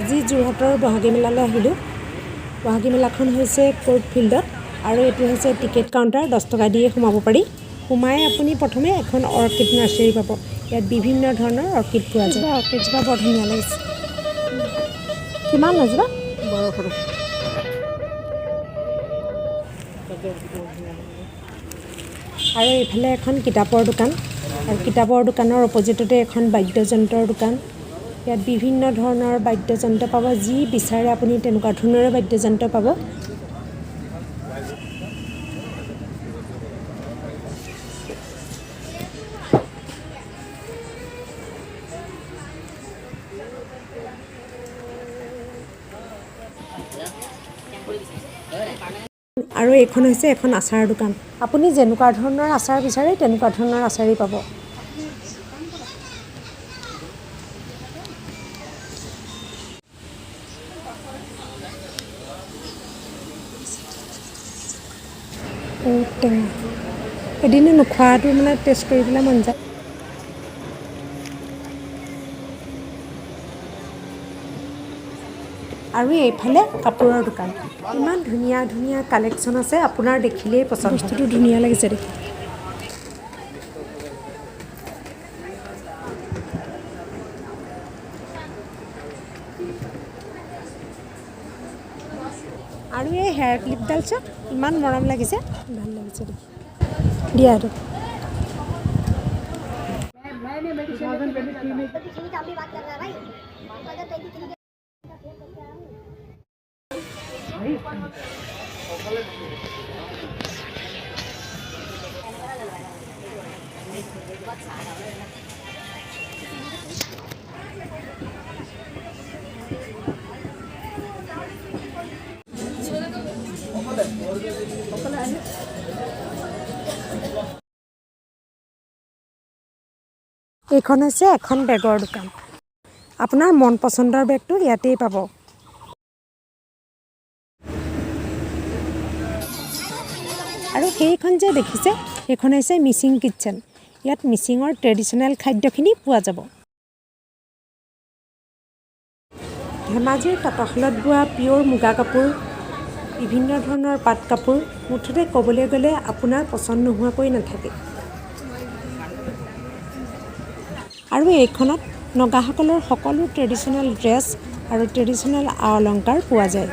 আজি যোৰহাটৰ বহাগী মেলালৈ আহিলোঁ। বহাগী মেলাখন হৈছে কোৰ্ট ফিল্ডত আৰু এইটো হৈছে টিকেট কাউণ্টাৰ, 10 টকা দিয়ে সোমাব পাৰি। সোমাই আপুনি প্ৰথমে এখন অৰ্কিড নাৰ্চাৰী পাব। ইয়াত বিভিন্ন ধৰণৰ অৰ্কিড পোৱা যায়। অৰ্কিডজোপা বৰ ধুনীয়া লাগিছে। কিমান নাযাবা? 1200 টকা। আৰু এইফালে এখন কিতাপৰ দোকান, আৰু কিতাপৰ দোকানৰ অপজিটতে এখন বাদ্যযন্ত্ৰৰ দোকান। ইয়াত বিভিন্ন ধৰণৰ বাদ্যযন্ত্ৰ পাব, যি বিচাৰে আপুনি তেনেকুৱা ধৰণৰে বাদ্যযন্ত্ৰ পাব। আৰু এইখন হৈছে এখন আচাৰৰ দোকান। আপুনি যেনেকুৱা ধৰণৰ আচাৰ বিচাৰে তেনেকুৱা ধৰণৰ আচাৰেই পাব। টেঙা এদিনো নোখোৱাটো মানে টেষ্ট কৰিবলৈ মন যায়। আৰু এইফালে কাপোৰৰ দোকান। ইমান ধুনীয়া ধুনীয়া কালেকশ্যন আছে, আপোনাৰ দেখিলেই পচন্দ। বস্তুটো ধুনীয়া লাগিছে দেখি। আৰু এই হেয়াৰ ক্লিপডাল চাওক, ইমান মৰম লাগিছে, ভাল লাগিছে দেখি। দিয়া এইটো। এইখন হৈছে এখন বেগৰ দোকান। আপোনাৰ মন পচন্দৰ বেগটো ইয়াতেই পাব। আৰু সেইখন যে দেখিছে, সেইখন হৈছে মিচিং কিটচেন। ইয়াত মিচিঙৰ ট্ৰেডিশ্যনেল খাদ্যখিনি পোৱা যাব। ধেমাজিৰ তাঁতশালত বোৱা পিয়'ৰ মুগা কাপোৰ, বিভিন্ন ধৰণৰ পাট কাপোৰ, মুঠতে ক'বলৈ গ'লে আপোনাৰ পচন্দ নোহোৱাকৈ নাথাকে। আৰু এইখনত নগাসকলৰ সকলো ট্ৰেডিশ্যনেল ড্ৰেছ আৰু ট্ৰেডিশ্যনেল অলংকাৰ পোৱা যায়।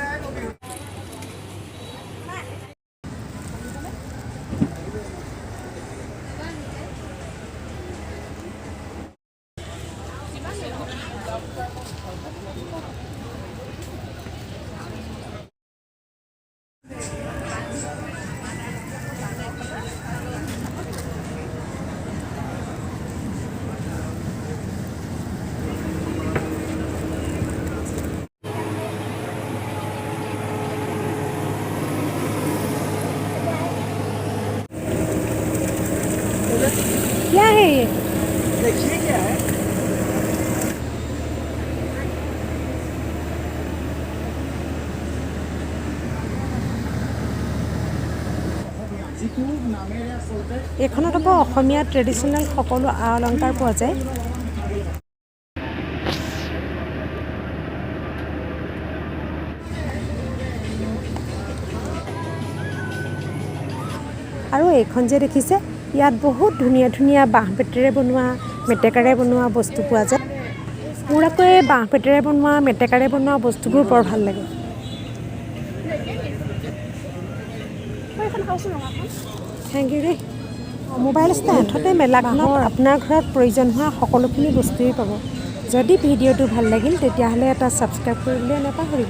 क्या है ये? देखिए क्या है। এইখনত আকৌ অসমীয়া ট্ৰেডিশ্যনেল সকলো অলংকাৰ পোৱা যায়। আৰু এইখন যে দেখিছে, ইয়াত বহুত ধুনীয়া ধুনীয়া বাঁহ বেতেৰে বনোৱা, মেটেকাৰে বনোৱা বস্তু পোৱা যায়। মোৰ আকৌ এই বাঁহ বেতেৰে বনোৱা, মেটেকাৰে বনোৱা বস্তুবোৰ বৰ ভাল লাগে। থেংক ইউ দেই। Mobile stand. মুঠতে মেলাখনত আপোনাৰ ঘৰত প্ৰয়োজন হোৱা সকলোখিনি বস্তুৱেই পাব। যদি ভিডিঅ'টো ভাল লাগিল তেতিয়াহ'লে এটা ছাবস্ক্ৰাইব কৰিবলৈ নাপাহৰিব।